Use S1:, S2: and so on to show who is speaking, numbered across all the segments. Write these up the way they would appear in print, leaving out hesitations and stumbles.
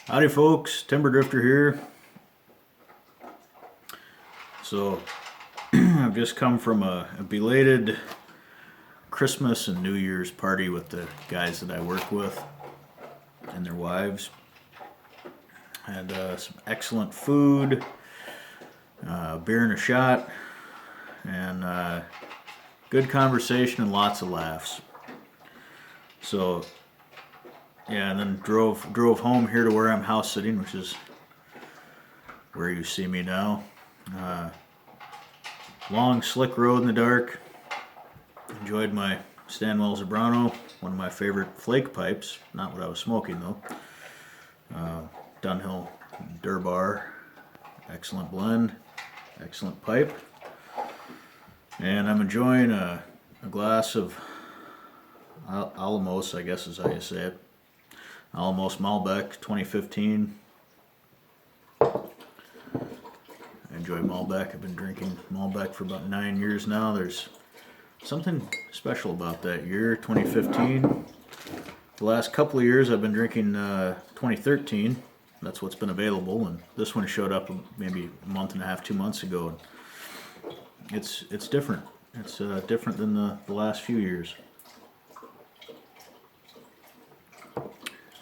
S1: Howdy folks, Timber Drifter here. So I've just come from a belated Christmas and New Year's party with the guys that I work with and their wives. Had some excellent food, beer and a shot, and good conversation and lots of laughs. So yeah, and then drove home here to where I'm house sitting, which is where you see me now. Long, slick road in the dark. Enjoyed my Stanwell Zebrano, one of my favorite flake pipes. Not what I was smoking though. Dunhill Durbar, excellent blend, excellent pipe. And I'm enjoying a glass of Alamos, I guess is how you say it. Alamos Malbec 2015. I enjoy Malbec. I've been drinking Malbec for about 9 years now. There's something special about that year, 2015. The last couple of years I've been drinking 2013. That's what's been available, and this one showed up maybe a month and a half, 2 months ago. It's different. It's different than the last few years.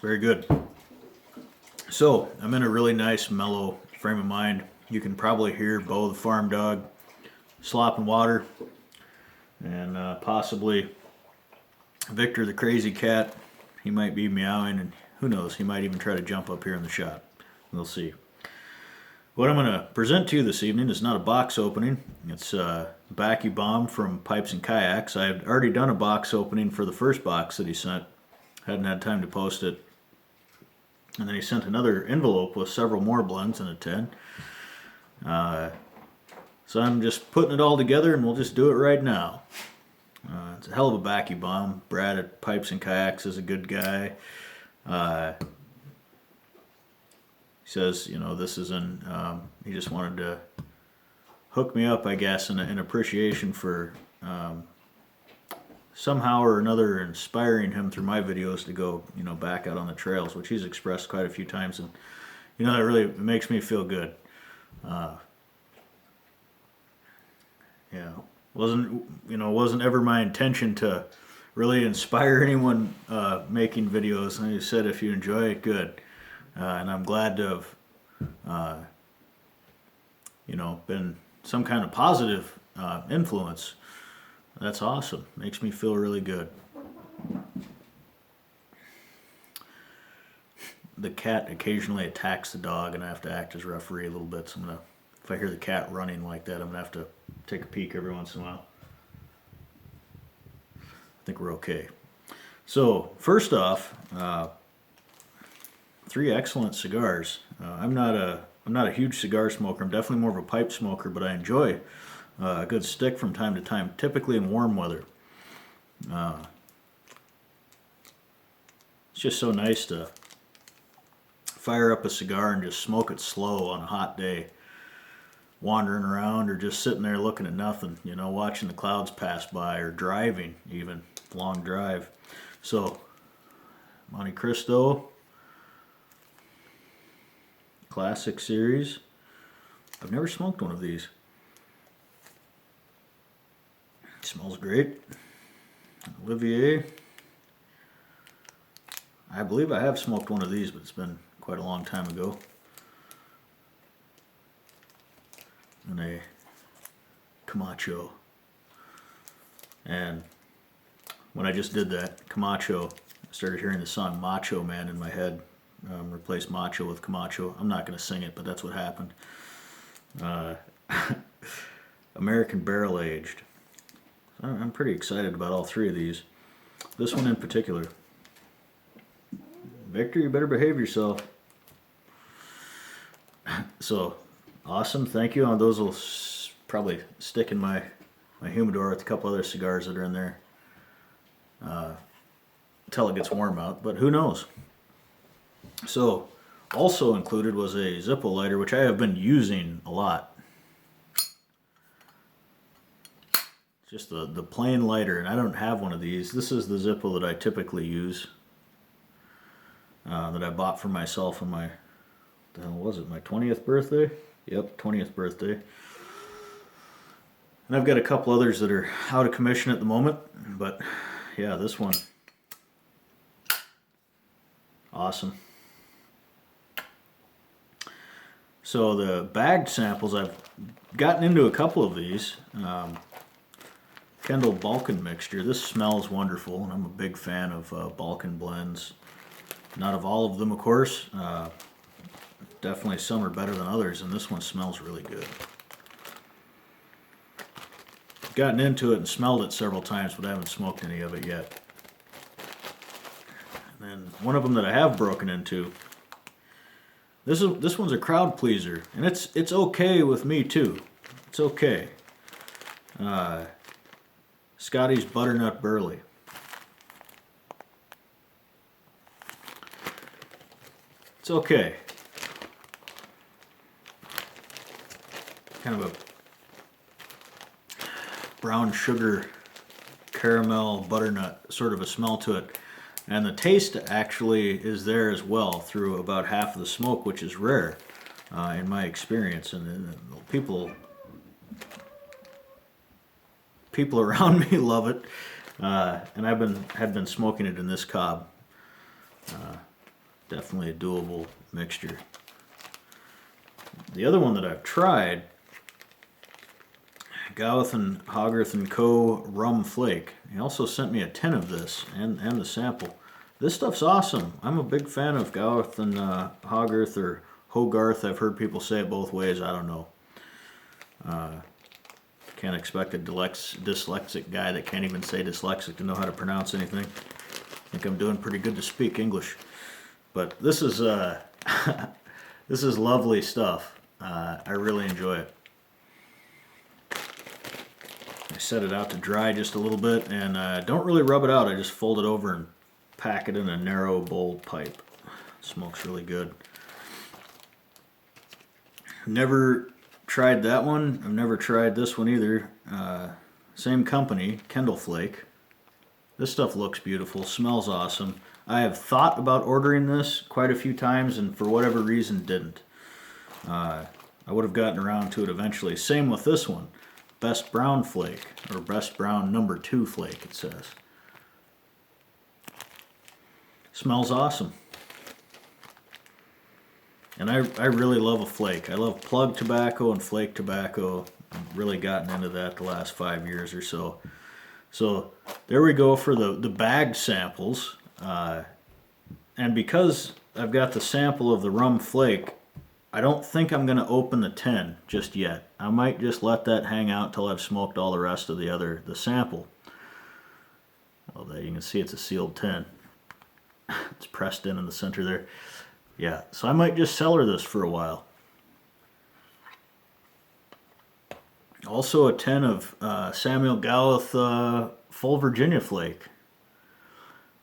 S1: Very good. So I'm in a really nice mellow frame of mind. You can probably hear Bo the farm dog slopping water, and possibly Victor the crazy cat. He might be meowing, and who knows, he might even try to jump up here in the shot. We'll see. What I'm going to present to you this evening is not a box opening. It's a Baccy bomb from Pipes and Kayaks. I had already done a box opening for the first box that he sent. Hadn't had time to post it. And then he sent another envelope with several more blends in a tin. So I'm just putting it all together, and we'll just do it right now. It's a hell of a Baccy bomb. Brad at Pipes and Kayaks is a good guy. He says, you know, this is he just wanted to hook me up, I guess, in appreciation for somehow or another inspiring him through my videos to go, you know, back out on the trails, which he's expressed quite a few times, and you know, that really makes me feel good. Yeah, wasn't ever my intention to really inspire anyone making videos. And he said, if you enjoy it, good. And I'm glad to have, been some kind of positive influence. That's awesome. Makes me feel really good. The cat occasionally attacks the dog, and I have to act as referee a little bit. So if I hear the cat running like that, I'm gonna have to take a peek every once in a while. I think we're okay. So first off, 3 excellent cigars. I'm not a huge cigar smoker. I'm definitely more of a pipe smoker, but I enjoy a good stick from time to time, typically in warm weather. It's just so nice to fire up a cigar and just smoke it slow on a hot day, wandering around or just sitting there looking at nothing, you know, watching the clouds pass by, or driving even, long drive. So Monte Cristo Classic Series. I've never smoked one of these. It smells great. Olivier. I believe I have smoked one of these, but it's been quite a long time ago. And a Camacho. And when I just did that, Camacho, I started hearing the song Macho Man in my head. Replaced Macho with Camacho. I'm not going to sing it, but that's what happened. American Barrel Aged. I'm pretty excited about all 3 of these. This one in particular. Victor, you better behave yourself. So, awesome. Thank you. Those will probably stick in my humidor with a couple other cigars that are in there until it gets warm out, but who knows. So, also included was a Zippo lighter, which I have been using a lot. Just the plain lighter, and I don't have one of these. This is the Zippo that I typically use. that I bought for myself on my, the hell was it, my 20th birthday? Yep, 20th birthday. And I've got a couple others that are out of commission at the moment, but yeah, this one, awesome. So the bagged samples, I've gotten into a couple of these. Kendal Balkan mixture. This smells wonderful, and I'm a big fan of Balkan blends. Not of all of them, of course. Definitely some are better than others, and this one smells really good. Gotten into it and smelled it several times, but I haven't smoked any of it yet. And then one of them that I have broken into, this one's a crowd pleaser, and it's okay with me too. It's okay. Scotty's Butternut Burley. It's okay. Kind of a brown sugar, caramel, butternut sort of a smell to it. And the taste actually is there as well through about half of the smoke, which is rare in my experience. And people around me love it. And have been smoking it in this cob. Definitely a doable mixture. The other one that I've tried, Thor Hogarth and Co. Rum Flake. He also sent me a tin of this and the sample. This stuff's awesome. I'm a big fan of Thor and Hogarth, or Hogarth. I've heard people say it both ways. I don't know. Can't expect a dyslexic guy that can't even say dyslexic to know how to pronounce anything. I think I'm doing pretty good to speak English. But this is this is lovely stuff. I really enjoy it. I set it out to dry just a little bit, and don't really rub it out. I just fold it over and pack it in a narrow bowled pipe. Smokes really good. Never tried that one. I've never tried this one either. Same company, Kendal Flake. This stuff looks beautiful, smells awesome. I have thought about ordering this quite a few times, and for whatever reason didn't. I would have gotten around to it eventually. Same with this one. Best Brown Flake, or Best Brown number 2 Flake, it says. Smells awesome. And I really love a flake. I love plug tobacco and flake tobacco. I've really gotten into that the last 5 years or so. So there we go for the bagged samples. And because I've got the sample of the Rum Flake, I don't think I'm going to open the tin just yet. I might just let that hang out till I've smoked all the rest of the sample. Oh, there you can see it's a sealed tin. It's pressed in the center there. Yeah, so I might just cellar this for a while. Also a tin of Samuel Gawith Full Virginia Flake.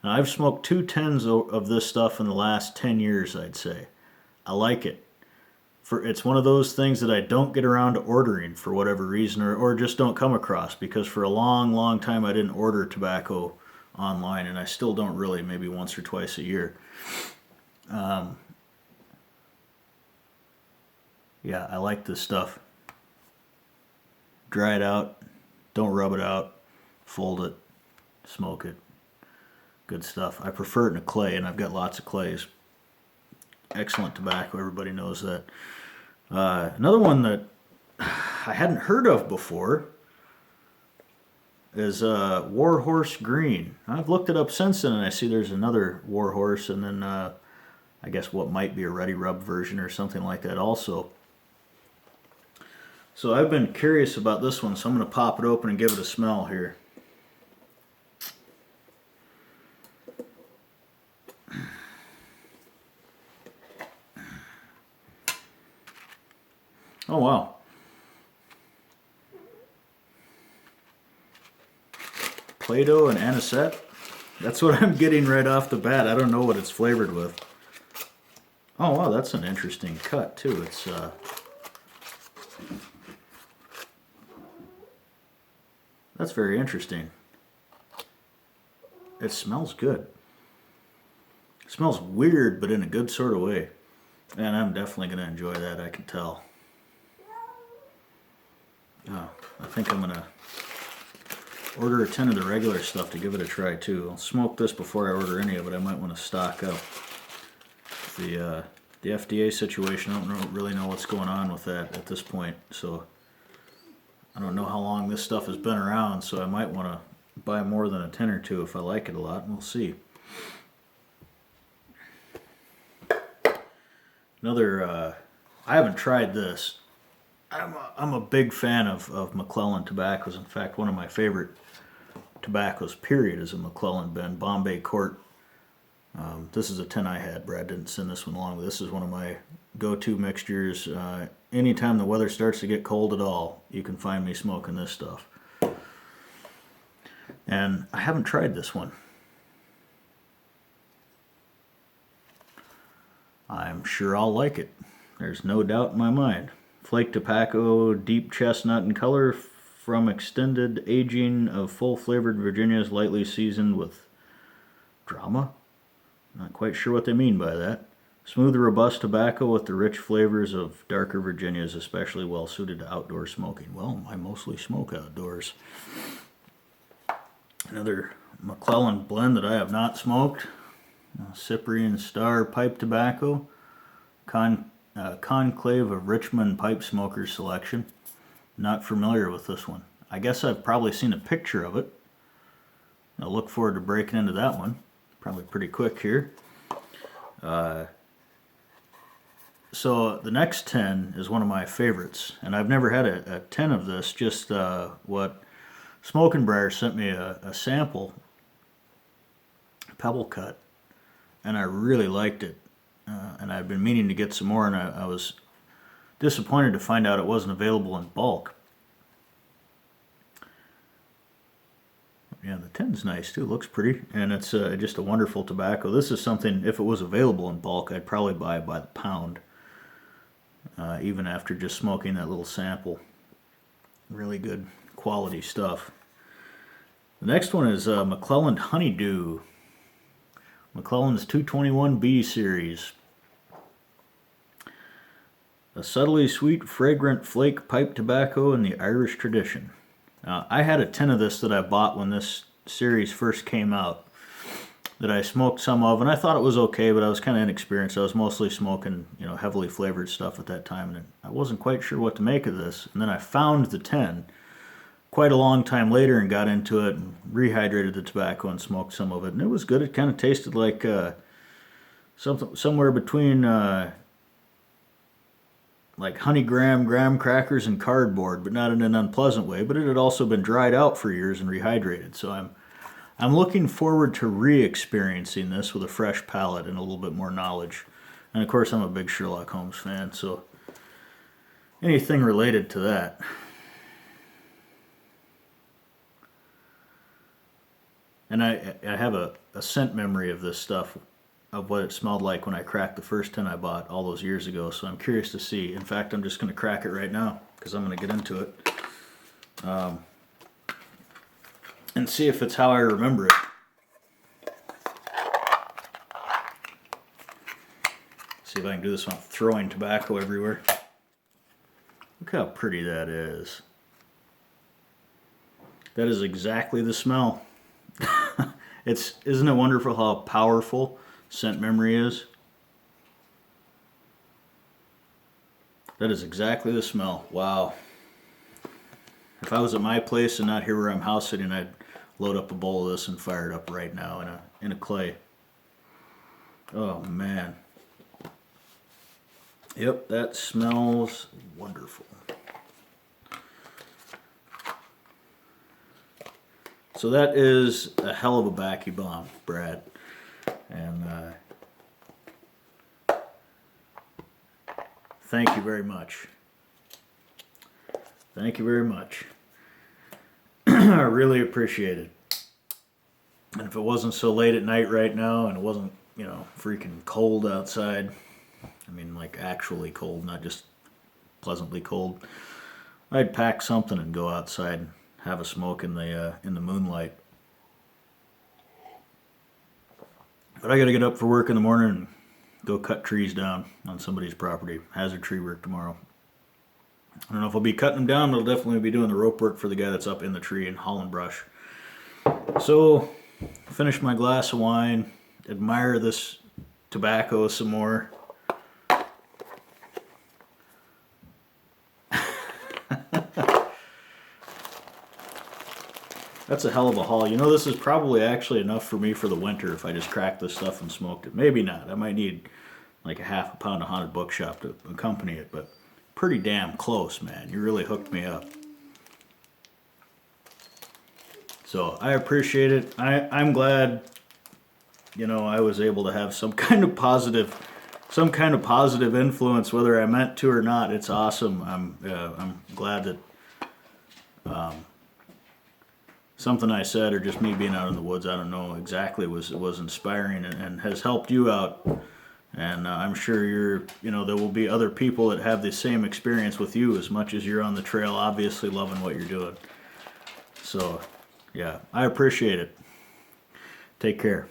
S1: Now, I've smoked 2 tins of this stuff in the last 10 years, I'd say. I like it. It's one of those things that I don't get around to ordering for whatever reason, or just don't come across, because for a long, long time I didn't order tobacco online, and I still don't really, maybe once or twice a year. Yeah, I like this stuff. Dry it out, don't rub it out, fold it, smoke it. Good stuff. I prefer it in a clay, and I've got lots of clays. Excellent tobacco, everybody knows that. Another one that I hadn't heard of before is Warhorse Green. I've looked it up since then, and I see there's another Warhorse, and then I guess what might be a Ready Rub version or something like that also. So I've been curious about this one, so I'm going to pop it open and give it a smell here. Oh wow. Play-Doh and anisette. That's what I'm getting right off the bat. I don't know what it's flavored with. Oh wow, that's an interesting cut too. It's that's very interesting. It smells good. It smells weird, but in a good sort of way. And I'm definitely going to enjoy that, I can tell. Oh, I think I'm going to order a 10 of the regular stuff to give it a try too. I'll smoke this before I order any of it. I might want to stock up. The FDA situation, I don't really know what's going on with that at this point. So I don't know how long this stuff has been around, so I might want to buy more than a 10 or two if I like it a lot, and we'll see. Another, I haven't tried this. I'm a big fan of McClellan tobaccos. In fact, one of my favorite tobaccos, period, is a McClelland bin, Bombay Court. This is a 10 I had. Brad didn't send this one along, but this is one of my go-to mixtures. Anytime the weather starts to get cold at all, you can find me smoking this stuff. And I haven't tried this one. I'm sure I'll like it. There's no doubt in my mind. Flake tobacco, deep chestnut in color from extended aging of full-flavored Virginias, lightly seasoned with drama? Not quite sure what they mean by that. Smooth, robust tobacco with the rich flavors of darker Virginias, especially well suited to outdoor smoking. Well, I mostly smoke outdoors. Another McClellan blend that I have not smoked. Cyprian Star Pipe Tobacco. Conclave of Richmond Pipe Smokers Selection. Not familiar with this one. I guess I've probably seen a picture of it. I'll look forward to breaking into that one. Probably pretty quick here. So the next 10 is one of my favorites, and I've never had a 10 of this. Just what Smoke and Briar sent me a sample, pebble cut, and I really liked it. And I've been meaning to get some more, and I was disappointed to find out it wasn't available in bulk. Yeah, the 10's nice too, looks pretty, and it's just a wonderful tobacco. This is something, if it was available in bulk, I'd probably buy by the pound, even after just smoking that little sample. Really good quality stuff. The next one is McClelland Honeydew. McClelland's 221B series. A subtly sweet, fragrant flake pipe tobacco in the Irish tradition. I had a 10 of this that I bought when this series first came out that I smoked some of, and I thought it was okay, but I was kind of inexperienced. I was mostly smoking, heavily flavored stuff at that time, and I wasn't quite sure what to make of this. And then I found the 10 quite a long time later and got into it and rehydrated the tobacco and smoked some of it, and it was good. It kind of tasted like somewhere between like honey graham crackers and cardboard, but not in an unpleasant way. But it had also been dried out for years and rehydrated, so I'm looking forward to re-experiencing this with a fresh palate and a little bit more knowledge. And of course, I'm a big Sherlock Holmes fan, so anything related to that. And I have a scent memory of this stuff, of what it smelled like when I cracked the first 10 I bought all those years ago, so I'm curious to see. In fact, I'm just going to crack it right now, because I'm going to get into it. And see if it's how I remember it. See if I can do this without throwing tobacco everywhere. Look how pretty that is. That is exactly the smell. Isn't it wonderful how powerful scent memory is? That is exactly the smell. Wow. If I was at my place and not here where I'm house sitting, I'd load up a bowl of this and fire it up right now in a clay. Oh man. Yep, that smells wonderful. So that is a hell of a Baccy bomb, Brad. And thank you very much. Thank you very much. I really appreciate it. And if it wasn't so late at night right now, and it wasn't, freaking cold outside, I mean like actually cold, not just pleasantly cold, I'd pack something and go outside and have a smoke in the moonlight. But I gotta get up for work in the morning and go cut trees down on somebody's property. Hazard tree work tomorrow. I don't know if I'll be cutting them down, but I'll definitely be doing the rope work for the guy that's up in the tree and hauling brush. So, finish my glass of wine, admire this tobacco some more. That's a hell of a haul. You know, this is probably actually enough for me for the winter if I just cracked this stuff and smoked it. Maybe not. I might need like a half a pound of Haunted Bookshop to accompany it, but pretty damn close, man. You really hooked me up. So I appreciate it. I'm glad, you know, I was able to have some kind of positive influence, whether I meant to or not. It's awesome. I'm glad that something I said, or just me being out in the woods, I don't know exactly, was inspiring and has helped you out. And I'm sure there will be other people that have the same experience with you as much as you're on the trail, obviously loving what you're doing. So, yeah, I appreciate it. Take care.